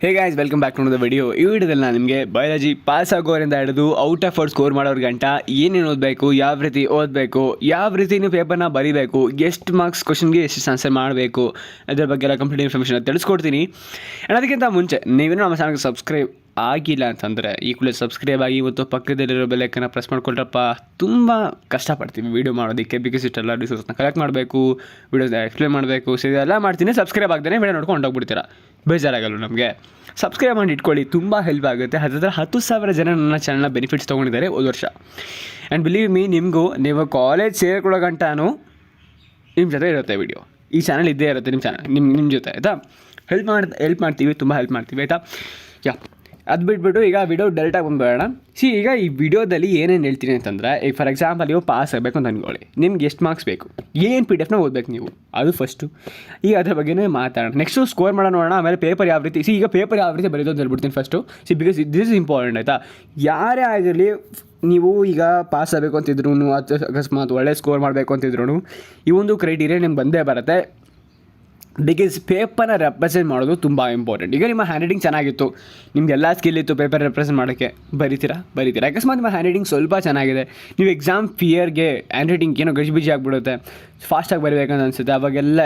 Hey guys, welcome back to the video. ಈ ವಿಡಿಯೋದಲ್ಲಿ ನಾನು ನಿಮಗೆ ಬಯಾಲಜಿ ಪಾಸ್ ಆಗೋರಿಂದ ಹಿಡಿದು ಔಟ್ ಆಫ್ ಔಟ್ ಸ್ಕೋರ್ ಮಾಡೋರ ಗಂಟ ಏನೇನು ಓದಬೇಕು, ಯಾವ ರೀತಿ ಓದಬೇಕು, ಯಾವ ರೀತಿ ನೀವು ಪೇಪರ್ನ ಬರೀಬೇಕು, ಎಷ್ಟು ಮಾರ್ಕ್ಸ್ ಕ್ವಶನ್ಗೆ ಎಷ್ಟು ಆನ್ಸರ್ ಮಾಡಬೇಕು, ಅದರ ಬಗ್ಗೆ ಎಲ್ಲ ಕಂಪ್ಲೀಟ್ ಇನ್ಫಾರ್ಮೇಷನ್ ತಿಳಿಸ್ಕೊಡ್ತೀನಿ. ಆ್ಯಂಡ್ ಅದಕ್ಕಿಂತ ಮುಂಚೆ ನೀವೇನು ನಮ್ಮ ಚಾನಲ್ಗೆ ಸಬ್ಸ್ಕ್ರೈಬ್ ಆಗಿಲ್ಲ ಅಂತಂದರೆ ಈ ಕೂಡಲೇ ಸಬ್ಸ್ಕ್ರೈಬ್ ಆಗಿ ಮತ್ತು ಪಕ್ಕದಲ್ಲಿರೋ ಬೆಲ್ಲೈಕನ್ನ ಪ್ರೆಸ್ ಮಾಡ್ಕೊಳ್ರಪ್ಪ. ತುಂಬ ಕಷ್ಟಪಡ್ತೀವಿ ವೀಡಿಯೋ ಮಾಡೋದಕ್ಕೆ, ಬಿಕಾಸ್ ಇಷ್ಟೆಲ್ಲ ರಿಸೋರ್ಸ್ನ ಕಲೆಕ್ಟ್ ಮಾಡಬೇಕು, ವೀಡಿಯೋಸ್ನ ಎಕ್ಸ್ಪ್ಲೇನ್ ಮಾಡಬೇಕು. ಸೊ ಇದೆಲ್ಲ ಮಾಡ್ತೀನಿ. ಸಬ್ಸ್ಕ್ರೈಬ್ ಆಗ್ದೇ ವಿಡಿಯೋ ನೋಡ್ಕೊಂಡು ಹೊಂಟೋಗ್ಬಿಡ್ತೀರಾ, ಬೇಜಾರಾಗಲ್ಲ. ನಮಗೆ ಸಬ್ಸ್ಕ್ರೈಬ್ ಮಾಡಿ ಇಟ್ಕೊಳ್ಳಿ, ತುಂಬ ಹೆಲ್ಪ್ ಆಗುತ್ತೆ. ಹತ್ತಿರ 10,000 ಜನ ನನ್ನ ಚಾನಲ್ನ ಬೆನಿಫಿಟ್ಸ್ ತೊಗೊಂಡಿದ್ದಾರೆ ಹೋದ ವರ್ಷ. ಆ್ಯಂಡ್ ಬಿಲೀವ್ ಮೀ, ನಿಮಗೂ ನೀವು ಕಾಲೇಜ್ ಸೇರ್ಕೊಳ್ಳೋ ಗಂಟಾನು ನಿಮ್ಮ ಜೊತೆ ಇರುತ್ತೆ ವಿಡಿಯೋ. ಈ ಚಾನಲ್ ಇದ್ದೇ ಇರುತ್ತೆ ನಿಮ್ಮ ಜೊತೆ, ಆಯಿತಾ? ಹೆಲ್ಪ್ ಮಾಡ್ತೀವಿ, ತುಂಬ ಹೆಲ್ಪ್ ಮಾಡ್ತೀವಿ, ಆಯಿತಾ? ಅದು ಬಿಟ್ಬಿಟ್ಟು ಈಗ ವಿಡಿಯೋ ಡೈರೆಕ್ಟಾಗಿ ಬಂದುಬೇಡ. ಈಗ ಈ ವಿಡಿಯೋದಲ್ಲಿ ಏನೇನು ಹೇಳ್ತೀನಿ ಅಂತಂದರೆ, ಈಗ ಫಾರ್ ಎಕ್ಸಾಂಪಲ್ ನೀವು ಪಾಸ್ ಆಗಬೇಕು ಅಂತ ಅಂದ್ಕೊಳ್ಳಿ. ನಿಮ್ಗೆ ಎಷ್ಟು ಮಾರ್ಕ್ಸ್ ಬೇಕು, ಏನು PDF ಓದಬೇಕು ನೀವು, ಅದು ಫಸ್ಟು. ಈಗ ಅದ್ರ ಬಗ್ಗೆನೇ ಮಾತಾಡೋಣ. ನೆಕ್ಸ್ಟು ಸ್ಕೋರ್ ಮಾಡೋಣ. ಆಮೇಲೆ ಪೇಪರ್ ಯಾವ ರೀತಿ, ಈಗ ಪೇಪರ್ ಯಾವ ರೀತಿ ಬರೀದು ಅಂತ ಹೇಳ್ಬಿಡ್ತೀನಿ first. Because this is important, ಆಯಿತಾ? ಯಾರೇ ಆಗಿರಲಿ, ನೀವು ಈಗ ಪಾಸ್ ಆಗಬೇಕು ಅಂತಿದ್ರು, ಅಕಸ್ಮಾತ್ ಒಳ್ಳೆ ಸ್ಕೋರ್ ಮಾಡಬೇಕು ಅಂತಿದ್ರು, ಈ ಒಂದು ಕ್ರೈಟೀರಿಯಾ ನಿಮ್ಗೆ ಬಂದೇ ಬರುತ್ತೆ. ಬಿಕಾಸ್ ಪೇಪರ್ನ ರೆಪ್ರೆಸೆಂಟ್ ಮಾಡೋದು ತುಂಬ ಇಂಪಾರ್ಟೆಂಟ್. ಈಗ ನಿಮ್ಮ ಹ್ಯಾಂಡ್ ರೈಟಿಂಗ್ ಚೆನ್ನಾಗಿತ್ತು, ನಿಮಗೆಲ್ಲ ಸ್ಕಿಲ್ ಇತ್ತು ಪೇಪರ್ ರೆಪ್ರೆಸೆಂಟ್ ಮಾಡೋಕ್ಕೆ, ಬರೀತೀರಾ. ಅಕಸ್ಮಾತ್ ನಿಮ್ಮ ಹ್ಯಾಂಡ್ ರೈಟಿಂಗ್ ಸ್ವಲ್ಪ ಚೆನ್ನಾಗಿದೆ, ನೀವು ಎಕ್ಸಾಮ್ ಫಿಯರ್ಗೆ ಹ್ಯಾಂಡ್ ರೈಟಿಂಗ್ ಏನೋ ಗಜಿಬಿಜಿ ಆಗಿಬಿಡುತ್ತೆ, ಫಾಸ್ಟಾಗಿ ಬರೀಬೇಕಂತ ಅನಿಸುತ್ತೆ, ಅವಾಗೆಲ್ಲ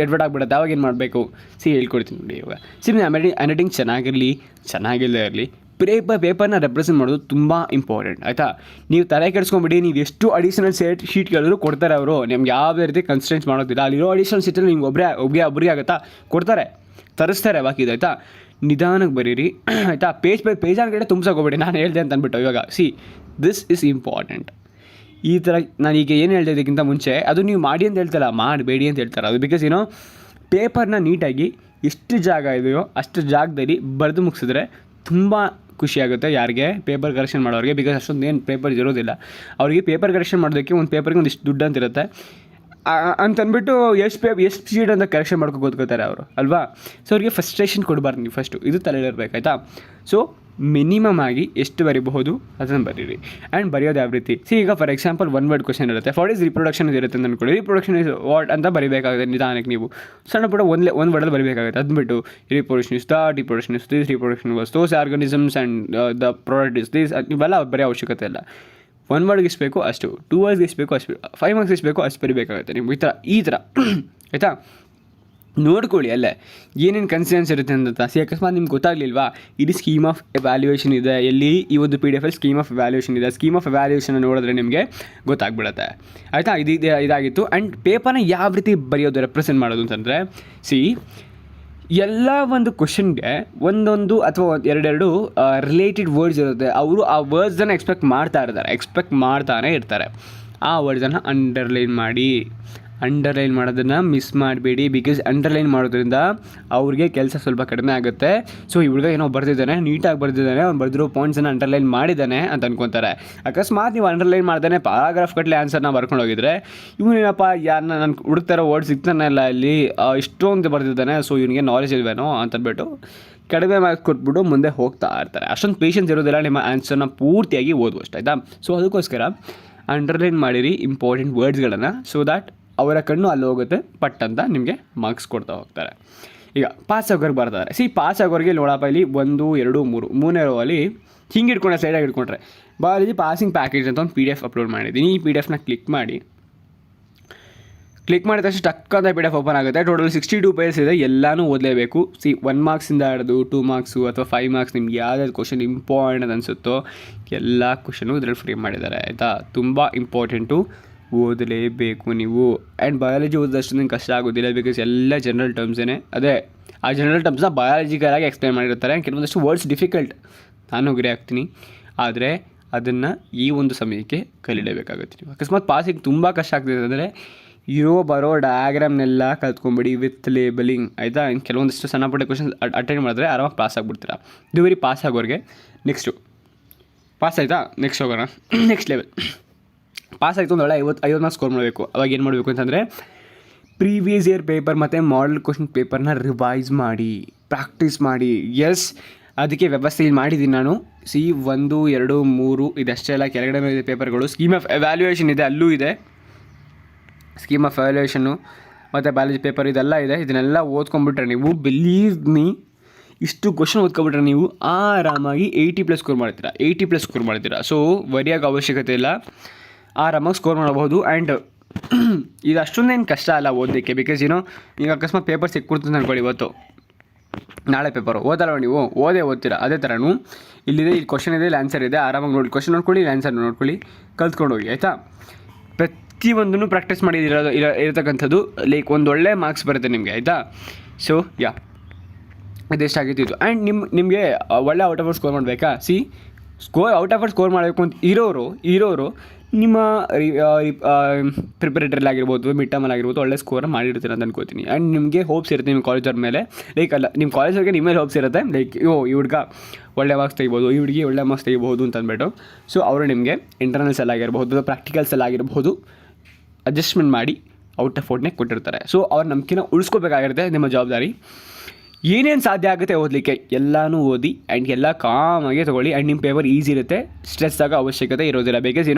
ಎಡ್ವರ್ಟ್ ಆಗಿಬಿಡುತ್ತೆ. ಅವಾಗ ಏನು ಮಾಡಬೇಕು ಹೇಳ್ಕೊಡ್ತೀನಿ ನೋಡಿ. ಇವಾಗ ನಿಮ್ಮ ಹ್ಯಾಂಡ್ ರೈಟಿಂಗ್ ಚೆನ್ನಾಗಿಲ್ಲೇ ಇರಲಿ, ಪೇಪರ್ನ ರೆಪ್ರೆಸೆಂಟ್ ಮಾಡೋದು ತುಂಬ ಇಂಪಾರ್ಟೆಂಟ್, ಆಯಿತಾ? ನೀವು ತಲೆ ಕೆಡಿಸ್ಕೊಂಬಿಡಿ. ನೀವು ಎಷ್ಟು ಅಡಿಷನಲ್ ಶೀಟ್ಗಳಿದ್ರು ಕೊಡ್ತಾರೆ ಅವರು, ನಿಮ್ಗೆ ಯಾವುದೇ ರೀತಿ ಕನ್ಸ್ಟೆನ್ಸ್ ಮಾಡೋದಿಲ್ಲ. ಅಲ್ಲಿರೋ ಅಡಿಷನಲ್ ಶೀಟಲ್ಲಿ ನಿಮ್ಗೆ ಒಬ್ಬರಿಗೆ ಆಗುತ್ತಾ, ಕೊಡ್ತಾರೆ, ತರಿಸ್ತಾರೆ. ಬಾಕಿ ಆಯಿತಾ? ನಿಧಾನಕ್ಕೆ ಬರೀರಿ, ಆಯಿತಾ? ಪೇಜ್ ಕಡೆ ತುಂಬಿಸೋಗೋಗ್ಬೇಡಿ. ನಾನು ಹೇಳಿದೆ ಅಂತ ಅಂದ್ಬಿಟ್ಟು ಇವಾಗ ದಿಸ್ ಇಸ್ ಇಂಪಾರ್ಟೆಂಟ್. ಈ ಥರ ನಾನು ಈಗ ಏನು ಹೇಳ್ದೆ ಇದಕ್ಕಿಂತ ಮುಂಚೆ, ಅದು ನೀವು ಮಾಡಿ ಅಂತ ಹೇಳ್ತಾರ, ಮಾಡಬೇಡಿ ಅಂತ ಹೇಳ್ತಾರೆ. ಅದು ಬಿಕಾಸ್ ಪೇಪರ್ನ ನೀಟಾಗಿ ಎಷ್ಟು ಜಾಗ ಇದೆಯೋ ಅಷ್ಟು ಜಾಗದಲ್ಲಿ ಬರೆದು ಮುಗಿಸಿದ್ರೆ ತುಂಬ ಖುಷಿಯಾಗುತ್ತೆ ಯಾರಿಗೆ ಪೇಪರ್ ಕರೆಕ್ಷನ್ ಮಾಡೋರಿಗೆ. ಬಿಕಾಸ್ ಅಷ್ಟೊಂದು ಏನು ಪೇಪರ್ ಇರೋದಿಲ್ಲ ಅವರಿಗೆ. ಪೇಪರ್ ಕರೆಕ್ಷನ್ ಮಾಡೋದಕ್ಕೆ ಒಂದು ಪೇಪರ್ಗೆ ಒಂದಿಷ್ಟು ದುಡ್ಡು ಅಂತಿರುತ್ತೆ ಅಂತಂದ್ಬಿಟ್ಟು ಎಷ್ಟು ಶೀಟ್ ಅಂತ ಕರೆಕ್ಷನ್ ಮಾಡ್ಕೊಂಡು ಓದ್ಕೋತಾರೆ ಅವರು, ಅಲ್ವಾ? ಸೊ ಅವ್ರಿಗೆ ಫ್ರಸ್ಟ್ರೇಷನ್ ಕೊಡಬಾರ್ದು ನೀವು ಫಸ್ಟು, ಇದು ತಲೆಯಲ್ಲಿರ್ಬೇಕು, ಆಯಿತಾ? ಸೊ ಮಿನಿಮಮ್ ಆಗಿ ಎಷ್ಟು ಬರೀಬಹುದು ಅದನ್ನು ಬರೀರಿ. ಆ್ಯಂಡ್ ಬರೆಯೋದು ಯಾವ ರೀತಿ, ಈಗ ಫಾರ್ ಎಕ್ಸಾಂಪಲ್ 1 ವರ್ಡ್ ಕ್ವಶನ್ ಇರುತ್ತೆ. ಫಾರ್ ಇಸ್ ರಿಪ್ರೊಡಕ್ಷನ್ ಇರುತ್ತೆ ಅಂತ ಅಂದ್ಕೊಳ್ಳಿ. ರಿಪ್ರೊಡಕ್ಷನ್ ಇಸ್ ವಾಟ್ ಅಂತ ಬರೀಬೇಕಾಗುತ್ತೆ ನಿಧಾನಕ್ಕೆ. ನೀವು ಸಣ್ಣ ಪುಟ್ಟ ಒಂದು ವರ್ಡಲ್ಲಿ ಬರೀಬೇಕಾಗುತ್ತೆ. ಅದ್ಬಿಟ್ಟು reproduction is this, reproduction was those organisms and the product is this. ಇವೆಲ್ಲ ಬರೆಯೋ ಅವಶ್ಯಕತೆ ಇಲ್ಲ. 1 ವರ್ಡ್ಗೆ ಇಸ್ಬೇಕು ಅಷ್ಟು, 2 ವರ್ಡ್ಸ್ಗೆ ಇಸ್ಬೇಕು ಅಷ್ಟು, 5 ಮಾರ್ಕ್ಸ್ ಇಸ್ಬೇಕು ಅಷ್ಟು ಬರೀಬೇಕಾಗುತ್ತೆ ನೀವು. ಈ ಥರ ಆಯಿತಾ? ನೋಡ್ಕೊಳ್ಳಿ ಅಲ್ಲೇ ಏನೇನು ಕನ್ಸಿಡೆನ್ಸ್ ಇರುತ್ತೆ ಅಂತ. ಅಕಸ್ಮಾತ್ ನಿಮ್ಗೆ ಗೊತ್ತಾಗಲಿಲ್ವಾ, ಇಲ್ಲಿ ಸ್ಕೀಮ್ ಆಫ್ ಎವ್ಯಾಲ್ಯೂಯೇಷನ್ ಇದೆ, ಎಲ್ಲಿ ಈ ಒಂದು PDF ಸ್ಕೀಮ್ ಆಫ್ ಎವ್ಯಾಲ್ಯೂಯೇಷನ್ ಇದೆ. ಸ್ಕೀಮ್ ಆಫ್ ಎವ್ಯಾಲ್ಯೂಯೇಷನ್ ನೋಡಿದ್ರೆ ನಿಮಗೆ ಗೊತ್ತಾಗ್ಬಿಡುತ್ತೆ, ಆಯಿತಾ? ಇದಾಗಿತ್ತು. ಆ್ಯಂಡ್ ಪೇಪರ್ನ ಯಾವ ರೀತಿ ಬರೆಯೋದು, ರೆಪ್ರೆಸೆಂಟ್ ಮಾಡೋದು ಅಂತಂದರೆ, ಎಲ್ಲ ಒಂದು ಕ್ವಶನ್ಗೆ ಒಂದೊಂದು ಅಥವಾ ಎರಡೆರಡು ರಿಲೇಟೆಡ್ ವರ್ಡ್ಸ್ ಇರುತ್ತೆ. ಅವರು ಆ ವರ್ಡ್ಸನ್ನು ಎಕ್ಸ್ಪೆಕ್ಟ್ ಮಾಡ್ತಾನೆ ಇರ್ತಾರೆ. ಆ ವರ್ಡ್ಸನ್ನು ಅಂಡರ್ಲೈನ್ ಮಾಡೋದನ್ನು ಮಿಸ್ ಮಾಡಬೇಡಿ. ಬಿಕಾಸ್ ಅಂಡರ್ಲೈನ್ ಮಾಡೋದ್ರಿಂದ ಅವ್ರಿಗೆ ಕೆಲಸ ಸ್ವಲ್ಪ ಕಡಿಮೆ ಆಗುತ್ತೆ. ಸೊ ಈ ಹುಡುಗ ಏನೋ ಬರ್ತಿದ್ದಾನೆ, ನೀಟಾಗಿ ಬರ್ತಿದ್ದಾನೆ, ಅವ್ನು ಬರೆದಿರೋ ಪಾಯಿಂಟ್ಸನ್ನು ಅಂಡರ್ಲೈನ್ ಮಾಡಿದ್ದಾನೆ ಅಂತ ಅನ್ಕೊತಾರೆ. ಅಕಸ್ಮಾತ್ ನೀವು ಅಂಡರ್ಲೈನ್ ಮಾಡ್ದೇ ಪ್ಯಾರಾಗ್ರಾಫ್ ಕಟ್ಲೆ ಆನ್ಸರ್ನ ಬರ್ಕೊಂಡು ಹೋಗಿದ್ರೆ, ಇವನೇನಪ್ಪ ಯಾರನ್ನ ನಾನು ಹುಡುಕ್ತಾರೋ ವರ್ಡ್ ಸಿಗ್ತಾನೆ ಇಲ್ಲ, ಇಲ್ಲಿ ಇಷ್ಟೊಂದು ಬರ್ತಿದ್ದಾನೆ, ಸೊ ಇವನಿಗೆ ನಾಲೆಜ್ ಇಲ್ವೇನೋ ಅಂತಂದ್ಬಿಟ್ಟು ಕಡಿಮೆ ಮಾರ್ಕ್ಸ್ ಕೊಟ್ಬಿಟ್ಟು ಮುಂದೆ ಹೋಗ್ತಾ ಇರ್ತಾರೆ. ಅಷ್ಟೊಂದು ಪೇಷನ್ಸ್ ಇರೋದಿಲ್ಲ ನಿಮ್ಮ ಆನ್ಸರ್ನ ಪೂರ್ತಿಯಾಗಿ ಓದುವಷ್ಟು, ಆಯಿತಾ? ಸೊ ಅದಕ್ಕೋಸ್ಕರ ಅಂಡರ್ಲೈನ್ ಮಾಡಿರಿ ಇಂಪಾರ್ಟೆಂಟ್ ವರ್ಡ್ಸ್ಗಳನ್ನು, ಸೊ ದ್ಯಾಟ್ ಅವರ ಕಣ್ಣು ಅಲ್ಲಿ ಹೋಗುತ್ತೆ, ಪಟ್ ಅಂತ ನಿಮಗೆ ಮಾರ್ಕ್ಸ್ ಕೊಡ್ತಾ ಹೋಗ್ತಾರೆ. ಈಗ ಪಾಸ್ ಆಗೋರಿಗೆ ಬರ್ತಾರೆ. ಪಾಸ್ ಆಗೋರಿಗೆ ನೋಡಪ್ಪ, ಇಲ್ಲಿ 1, 2, 3 ಮೂರನೇ ರೋವಲ್ಲಿ ಹಿಂಗೆ ಇಟ್ಕೊಂಡ್ರೆ, ಸೈಡಾಗಿ ಇಟ್ಕೊಂಡ್ರೆ ಬಾಯಲ್ಲಿ ಪಾಸಿಂಗ್ ಪ್ಯಾಕೇಜ್ ಅಂತ ಒಂದು PDF ಅಪ್ಲೋಡ್ ಮಾಡಿದ್ದೀನಿ. ಈ PDFನ ಕ್ಲಿಕ್ ಮಾಡಿದ ತಕ್ಷಣ ಟಕ್ಕಂತ PDF ಓಪನ್ ಆಗುತ್ತೆ. ಟೋಟಲ್ 62 ಪೇಜಸ್ ಇದೆ, ಎಲ್ಲನೂ ಓದಲೇಬೇಕು. 1 ಮಾರ್ಕ್ಸಿಂದ ಹಿಡಿದು 2 ಮಾರ್ಕ್ಸು ಅಥವಾ 5 ಮಾರ್ಕ್ಸ್ ನಿಮ್ಗೆ ಯಾವ್ದಾದ್ರು ಕ್ವಶನ್ ಇಂಪಾರ್ಟೆಂಟ್ ಅಂತ ಅನಿಸುತ್ತೋ ಎಲ್ಲ ಕ್ವಶನು ಇದರಲ್ಲಿ ಫ್ರೀ ಮಾಡಿದ್ದಾರೆ, ಆಯಿತಾ? ತುಂಬ ಇಂಪಾರ್ಟೆಂಟು, ಓದಲೇಬೇಕು ನೀವು. ಆ್ಯಂಡ್ ಬಯಾಲಜಿ ಓದಿದಷ್ಟು ನಿಮ್ಗೆ ಕಷ್ಟ ಆಗೋದಿಲ್ಲ, ಬಿಕಾಸ್ ಎಲ್ಲ ಜನರಲ್ ಟರ್ಮ್ಸೇ. ಆ ಜನರಲ್ ಟರ್ಮ್ಸ್ನ ಬಯಾಲಜಿಕಲಾಗಿ ಎಕ್ಸ್ಪ್ಲೇನ್ ಮಾಡಿರ್ತಾರೆ. ಕೆಲವೊಂದಷ್ಟು ವರ್ಡ್ಸ್ ಡಿಫಿಕಲ್ಟ್, ನಾನು ಅಗ್ರಿ ಆಗ್ತೀನಿ, ಆದರೆ ಅದನ್ನು ಈ ಒಂದು ಸಮಯಕ್ಕೆ ಕಲಿಯಲೇಬೇಕಾಗುತ್ತೆ ನೀವು. ಅಕಸ್ಮಾತ್ ಪಾಸಿಗೆ ತುಂಬ ಕಷ್ಟ ಆಗ್ತಿದೆ ಅಂದರೆ ಬರೋ ಡಯಾಗ್ರಾಮ್ನೆಲ್ಲ ಕಲ್ತ್ಕೊಂಬಿಡಿ ವಿತ್ ಲೇಬಲಿಂಗ್, ಆಯಿತಾ? ಇನ್ನು ಕೆಲವೊಂದಿಷ್ಟು ಸಣ್ಣ ಪುಟ್ಟ ಕ್ವಶನ್ ಅಟೆಂಡ್ ಮಾಡಿದ್ರೆ ಆರಾಮಾಗಿ ಪಾಸ್ ಆಗಿಬಿಡ್ತೀರಾ. ಇದು ಬರೀ ಪಾಸ್ ಆಗೋರಿಗೆ. ನೆಕ್ಸ್ಟು ಪಾಸ್ ಆಯಿತಾ? ನೆಕ್ಸ್ಟ್ ಹೋಗೋಣ. ನೆಕ್ಸ್ಟ್ ಲೆವೆಲ್ ಪಾಸ್ ಆಯಿತು ಒಂದು ಒಳ್ಳೆ 50 ಮಾರ್ಕ್ಸ್ ಸ್ಕೋರ್ ಮಾಡಬೇಕು. ಅವಾಗ ಏನು ಮಾಡಬೇಕು ಅಂತಂದರೆ, ಪ್ರೀವಿಯಸ್ ಇಯರ್ ಪೇಪರ್ ಮತ್ತು ಮಾಡೆಲ್ ಕ್ವಶನ್ ಪೇಪರ್ನ ರಿವೈಸ್ ಮಾಡಿ, ಪ್ರಾಕ್ಟೀಸ್ ಮಾಡಿ. ಅದಕ್ಕೆ ವ್ಯವಸ್ಥೆ ಇಲ್ಲಿ ಮಾಡಿದ್ದೀನಿ ನಾನು. 1, 2, 3 ಇದಷ್ಟೇ ಅಲ್ಲ, ಕೆಳಗಡೆ ಇದೆ ಪೇಪರ್ಗಳು. ಸ್ಕೀಮ್ ಆಫ್ ಎವ್ಯಾಲ್ಯೂಯೇಷನ್ ಇದೆ, ಅಲ್ಲೂ ಇದೆ ಸ್ಕೀಮ್ ಆಫ್ ಎವ್ಯಾಲ್ಯೂಯೇಷನ್ನು ಮತ್ತು ಬಯಾಲಜಿ ಪೇಪರ್, ಇದೆಲ್ಲ ಇದೆ. ಇದನ್ನೆಲ್ಲ ಓದ್ಕೊಂಡ್ಬಿಟ್ರೆ ನೀವು ಬಿಲೀವ್ ಮೀ ಇಷ್ಟು ಕ್ವಶನ್ ಓದ್ಕೊಬಿಟ್ರೆ ನೀವು ಆರಾಮಾಗಿ 80+ ಸ್ಕೋರ್ ಮಾಡ್ತೀರಾ. ಸೊ ವರಿಯಾಗ ಅವಶ್ಯಕತೆ ಇಲ್ಲ, ಆರಾಮಾಗಿ ಸ್ಕೋರ್ ಮಾಡಬಹುದು. ಆ್ಯಂಡ್ ಇದು ಅಷ್ಟೊಂದೇನು ಕಷ್ಟ ಅಲ್ಲ ಓದಲಿಕ್ಕೆ. ಬಿಕಾಸ್ ಈಗ ಅಕಸ್ಮಾತ್ ಪೇಪರ್ ಸಿಕ್ಬಿಡ್ತದೆ ಅಂದ್ಕೊಳ್ಳಿ, ಇವತ್ತು ನಾಳೆ ಪೇಪರು ಓದಲ್ಲ ನೀವು, ಓದ್ತೀರಾ. ಅದೇ ಥರನೂ ಇಲ್ಲಿದೆ, ಇಲ್ಲಿ ಕ್ವಶನ್ ಇದೆ, ಇಲ್ಲಿ ಆನ್ಸರ್ ಇದೆ, ಆರಾಮಾಗಿ ನೋಡಿ ಕ್ವಶನ್ ನೋಡ್ಕೊಳ್ಳಿ, ಇಲ್ಲಿ ಆನ್ಸರ್ ನೋಡ್ಕೊಳ್ಳಿ, ಕಲ್ತ್ಕೊಂಡು ಹೋಗಿ ಆಯಿತಾ. ಪ್ರತಿಯೊಂದನ್ನು ಪ್ರಾಕ್ಟೀಸ್ ಮಾಡಿ ಇರತಕ್ಕಂಥದ್ದು ಲೈಕ್ ಒಂದು ಒಳ್ಳೆ ಮಾರ್ಕ್ಸ್ ಬರುತ್ತೆ ನಿಮಗೆ ಆಯಿತಾ. ಸೊ ಇದೆಷ್ಟಾಗಿತ್ತು ಇದು. ಆ್ಯಂಡ್ ನಿಮಗೆ ಒಳ್ಳೆ ಔಟ್ ಆಫ್ ಔಟ್ ಸ್ಕೋರ್ ಮಾಡಬೇಕಾ, ಔಟ್ ಆಫ್ ಔಟ್ ಸ್ಕೋರ್ ಮಾಡಬೇಕು ಅಂತ ಇರೋರು ನಿಮ್ಮ ಪ್ರಿಪರೇಟರಲ್ಲಿ ಆಗಿರ್ಬೋದು, ಮಿಡ್ ಟರ್ಮಲ್ಲಿ ಆಗಿರ್ಬೋದು ಒಳ್ಳೆ ಸ್ಕೋರ್ ಮಾಡಿರ್ತೀರ ಅಂತ ಅನ್ಕೋತೀನಿ. ಆ್ಯಂಡ್ ನಿಮಗೆ ಹೋಪ್ಸ್ ಇರುತ್ತೆ ನಿಮ್ಮ ಕಾಲೇಜವ್ರ ಮೇಲೆ, ಲೈಕ್ ಅಲ್ಲ ನಿಮ್ಮ ಕಾಲೇಜವ್ರಿಗೆ ನಿಮ್ಮ ಮೇಲೆ ಹೋಪ್ಸ್ ಇರುತ್ತೆ, ಲೈಕ್ ಈ ಹುಡುಗ ಒಳ್ಳೆ ಮಾರ್ಕ್ಸ್ ತೆಗಿಬೋದು, ಈ ಹುಡುಗಿ ಒಳ್ಳೆ ಮಾರ್ಕ್ಸ್ ತೆಗಿಬೋದು ಅಂತ ಅಂದ್ಬಿಟ್ಟು. ಸೊ ಅವರು ನಿಮಗೆ ಇಂಟರ್ನಲ್ಸಲ್ಲಿ ಆಗಿರ್ಬೋದು, ಪ್ರಾಕ್ಟಿಕಲ್ಸಲ್ಲಿ ಆಗಿರ್ಬೋದು ಅಡ್ಜಸ್ಟ್ಮೆಂಟ್ ಮಾಡಿ ಔಟ್ ಆಫ್ ಔಟ್ನೇ ಕೊಟ್ಟಿರ್ತಾರೆ. ಸೊ ಅವ್ರ ನಂಬಿಕೆನ ಉಳಿಸ್ಕೋಬೇಕಾಗಿರುತ್ತೆ, ನಿಮ್ಮ ಜವಾಬ್ದಾರಿ. ಏನೇನು ಸಾಧ್ಯ ಆಗುತ್ತೆ ಓದಲಿಕ್ಕೆ ಎಲ್ಲನೂ ಓದಿ ಆ್ಯಂಡ್ ಎಲ್ಲ ಕಾಮಾಗೆ ತೊಗೊಳ್ಳಿ. ಆ್ಯಂಡ್ ನಿಮ್ಮ ಪೇಪರ್ ಈಸಿ ಇರುತ್ತೆ, ಸ್ಟ್ರೆಸ್ ಆಗೋ ಅವಶ್ಯಕತೆ ಇರೋದಿಲ್ಲ. ಬಿಕಾಸ್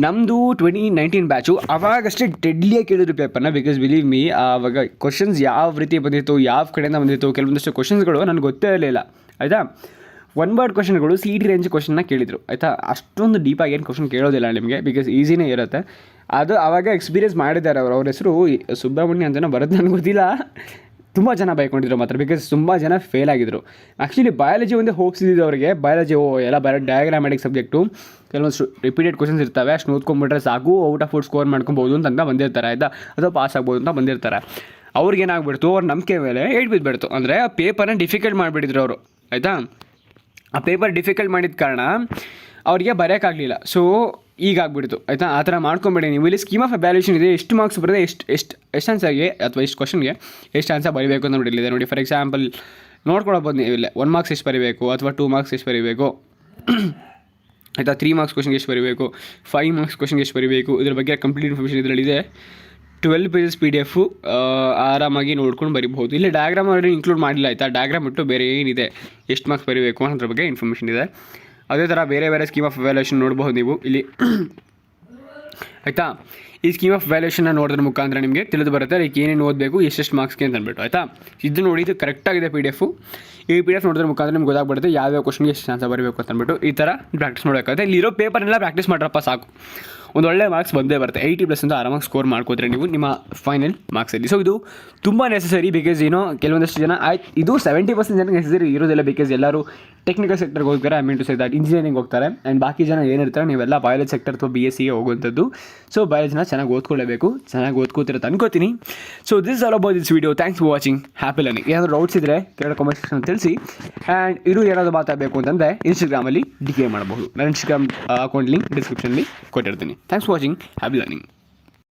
ನಮ್ಮದು 2019 ಬ್ಯಾಚು ಅವಾಗಷ್ಟೇ ಡೆಡ್ಲಿಯಾಗಿ ಕೇಳಿದ್ರು ಪೇಪರ್ನ. ಬಿಕಾಸ್ ಬಿಲೀವ್ ಮೀ, ಆವಾಗ ಕ್ವಶನ್ಸ್ ಯಾವ ರೀತಿ ಬಂದಿತ್ತು, ಯಾವ ಕಡೆಯಿಂದ ಬಂದಿತ್ತು, ಕೆಲವೊಂದಷ್ಟು ಕ್ವಶನ್ಸ್ಗಳು ನನಗೆ ಗೊತ್ತೇ ಇರಲಿಲ್ಲ ಆಯಿತಾ. ಒನ್ ವರ್ಡ್ ಕ್ವಶನ್ಗಳು CET ರೇಂಜ್ ಕ್ವಶನ್ನ ಕೇಳಿದರು ಆಯಿತಾ. ಅಷ್ಟೊಂದು ಡೀಪಾಗಿ ಏನು ಕ್ವಶನ್ ಕೇಳೋದಿಲ್ಲ ನಿಮಗೆ, ಬಿಕಾಸ್ ಈಸಿನೇ ಇರುತ್ತೆ. ಅದು ಆವಾಗ ಎಕ್ಸ್ಪೀರಿಯನ್ಸ್ ಮಾಡಿದ್ದಾರೆ ಅವ್ರ ಹೆಸರು ಸುಬ್ರಹ್ಮಣ್ಯ ಅಂತಲೂ ಬರುತ್ತೆ, ನನಗೆ ಗೊತ್ತಿಲ್ಲ. ತುಂಬ ಜನ ಬೈಕೊಂಡಿದ್ರು ಮಾತ್ರ, ಬಿಕಾಸ್ ತುಂಬ ಜನ ಫೇಲ್ ಆಗಿದ್ರು. ಆ್ಯಕ್ಚುಲಿ ಬಯಾಲಜಿ ಒಂದೇ ಹೋಪ್ಸ್ ಇದ್ದಿದ್ದು ಅವರಿಗೆ. ಬಯಾಲಜಿ ಎಲ್ಲ ಡಯಾಗ್ರಾಮ್ಯಾಟಿಕ್ ಸಬ್ಜೆಕ್ಟು, ಕೆಲವೊಂದು ರಿಪೀಟೆಡ್ ಕ್ವಶನ್ಸ್ ಇರ್ತವೆ, ಅಷ್ಟು ಓದ್ಕೊಂಡ್ಬಿಟ್ರೆ ಸಾಕು, ಔಟ್ ಆಫ್ ಔಟ್ ಸ್ಕೋರ್ ಮಾಡ್ಕೊಬೋದು ಅಂತ ಬಂದಿರ್ತಾರೆ ಆಯಿತಾ, ಅಥವಾ ಪಾಸ್ ಆಗ್ಬೋದು ಅಂತ ಬಂದಿರ್ತಾರೆ. ಅವ್ರಿಗೇನಾಗ್ಬಿಡ್ತು, ಅವ್ರ ನಂಬಿಕೆ ಮೇಲೆ ಏಟ್ ಬಿದ್ದುಬಿಡ್ತು. ಅಂದರೆ ಆ ಪೇಪರ್ನ ಡಿಫಿಕಲ್ಟ್ ಮಾಡಿಬಿಟ್ಟಿದ್ರು ಅವರು ಆಯಿತಾ. ಆ ಪೇಪರ್ ಡಿಫಿಕಲ್ಟ್ ಮಾಡಿದ ಕಾರಣ ಅವರಿಗೆ ಬರೆಯೋಕ್ಕಾಗಲಿಲ್ಲ. ಸೊ ಈಗಾಗ್ಬಿಡ್ತು ಆಯಿತಾ. ಆ ಥರ ಮಾಡ್ಕೊಂಬೇಡಿ ನೀವು. ಇಲ್ಲಿ ಸ್ಕೀಮ್ ಆಫ್ ವ್ಯಾಲ್ಯೂಷನ್ ಇದೆ, ಎಷ್ಟು ಮಾರ್ಕ್ಸ್ ಬರುತ್ತೆ, ಎಷ್ಟು ಆನ್ಸರ್ಗೆ ಅಥವಾ ಎಷ್ಟು ಕ್ವಶನ್ಗೆ ಎಷ್ಟು ಆನ್ಸರ್ ಬರೀಬೇಕು ಅಂತ ನೋಡಿಲ್ಲಿದೆ ನೋಡಿ. ಫಾರ್ ಎಕ್ಸಾಂಪಲ್ ನೋಡ್ಕೊಳ್ಬೋದು ನೀವು ಇಲ್ಲೇ 1 ಮಾರ್ಕ್ಸ್ ಎಷ್ಟು ಬರೀಬೇಕು, ಅಥವಾ 2 ಮಾರ್ಕ್ಸ್ ಎಷ್ಟು ಬರೀಬೇಕು ಆಯಿತಾ. 3 ಮಾರ್ಕ್ಸ್ ಕ್ವಶನ್ಗೆ ಎಷ್ಟು ಬರೀಬೇಕು, 5 ಮಾರ್ಕ್ಸ್ ಕ್ವಶನ್ಗೆ ಎಷ್ಟು ಬರೀಬೇಕು, ಇದ್ರ ಬಗ್ಗೆ ಕಂಪ್ಲೀಟ್ ಇನ್ಫಾರ್ಮೇಷನ್ ಇದರಲ್ಲಿದೆ. 12 ಪೇಜಸ್ PDF ಆರಾಮಾಗಿ ನೋಡ್ಕೊಂಡು ಬರಿಬಹುದು. ಇಲ್ಲಿ ಡಯಾಗ್ರಾಮ್ ಆಲ್ರೆಡಿ ಇನ್ಕ್ಲೂಡ್ ಮಾಡಿಲ್ಲ ಆಯಿತಾ. ಡಯಾಗ್ರಾಮ್ ಬಿಟ್ಟು ಬೇರೆ ಏನಿದೆ, ಎಷ್ಟು ಮಾರ್ಕ್ಸ್ ಬರೀಬೇಕು ಅನ್ನೋದ್ರ ಬಗ್ಗೆ ಇನ್ಫಾರ್ಮೇಷನ್ ಇದೆ. ಅದೇ ಥರ ಬೇರೆ ಸ್ಕೀಮ್ ಆಫ್ ವ್ಯಾಲ್ಯೂಷನ್ ನೋಡ್ಬೋದು ನೀವು ಇಲ್ಲಿ ಆಯಿತಾ. ಈ ಸ್ಕೀಮ್ ಆಫ್ ವ್ಯಾಲ್ಯೂಷನ್ನ ನೋಡೋದ್ರ ಮುಖಾಂತರ ನಿಮಗೆ ತಿಳಿದು ಬರುತ್ತೆ, ಲೈಕ್ ಏನೇನು ಓದಬೇಕು, ಎಷ್ಟೆಷ್ಟು ಮಾರ್ಕ್ಸ್ಗೆ ಅಂತ ಅಂದ್ಬಿಟ್ಟು ಆಯಿತಾ. ಇದು ನೋಡಿ, ಇದು ಕರೆಕ್ಟಾಗಿದೆ PDF. ಈ PDF ನೋಡೋದ್ರ ಮುಖಾಂತರ ನಿಮ್ಗೆ ಗೊತ್ತಾಗ್ಬಿಡುತ್ತೆ ಯಾವ್ಯಾವ ಕ್ವಶನ್ಗೆ ಎಷ್ಟು ಆನ್ಸರ್ ಬರಬೇಕು ಅಂತ ಅಂದ್ಬಿಟ್ಟು. ಈ ಥರ ಪ್ರಾಕ್ಟೀಸ್ ಮಾಡಬೇಕಾಗುತ್ತೆ. ಇಲ್ಲಿರೋ ಪೇಪರ್ನೆಲ್ಲ ಪ್ರಾಕ್ಟೀಸ್ ಮಾಡ್ರಪ್ಪ ಸಾಕು, ಒಂದು ಒಳ್ಳೆ ಮಾರ್ಕ್ಸ್ ಬಂದೇ ಬರುತ್ತೆ. 80+ ಅಂತ ಆರಾಮಾಗಿ ಸ್ಕೋರ್ ಮಾಡ್ಕೋತಾರೆ ನೀವು ನಿಮ್ಮ ಫೈನಲ್ ಮಾರ್ಕ್ಸಲ್ಲಿ. ಸೊ ಇದು ತುಂಬ ನೆಸಸರಿ. ಬಿಕಾಸ್ ಕೆಲವೊಂದಷ್ಟು ಜನ ಇದು 70% ಜನಕ್ಕೆ ನೆಸಸರಿ ಇರೋದಿಲ್ಲ. ಬಿಕಾಸ್ ಎಲ್ಲರೂ ಟೆಕ್ನಿಕಲ್ ಸೆಕ್ಟರ್ಗೆ ಹೋಗ್ತಾರೆ, I mean to say that engineering ಹೋಗ್ತಾರೆ. ಆ್ಯಂಡ್ ಬಾಕಿ ಜನ ಏನಿರ್ತಾರೆ ನೀವೆಲ್ಲ ಬಯಾಲಜಿ ಸೆಕ್ಟರ್ ಅಥವಾ BScಗೆ ಹೋಗುವಂಥದ್ದು. ಸೊ ಬಯಾಲಜಿನ ಚೆನ್ನಾಗಿ ಓದ್ಕೊಳ್ಳೇಬೇಕು, ಚೆನ್ನಾಗಿ ಓದ್ಕೋತಿರುತ್ತೆ ಅನ್ಕೋತೀನಿ. So this all about this video. Thanks for watching. Happy learning. ಏನಾದರೂ ಡೌಟ್ಸ್ ಇದ್ದರೆ ಕೆಳಗಡೆ ಕಾಮೆಂಟ್ ಸೆಕ್ಷನ್ ತಿಳಿಸಿ. ಆ್ಯಂಡ್ ಇದು ಏನಾದರೂ ಮಾತಾಡಬೇಕು ಅಂತಂದರೆ ಇನ್ಸ್ಟಾಗ್ರಾಮಲ್ಲಿ DM ಮಾಡಬಹುದು. ನನ್ನ ಇನ್ಸ್ಟಾಗ್ರಾಮ್ ಅಕೌಂಟ್ ಲಿಂಕ್ ಡಿಸ್ಕ್ರಿಪ್ಷನಲ್ಲಿ ಕೊಟ್ಟಿರ್ತೀನಿ. Thanks for watching. Happy learning.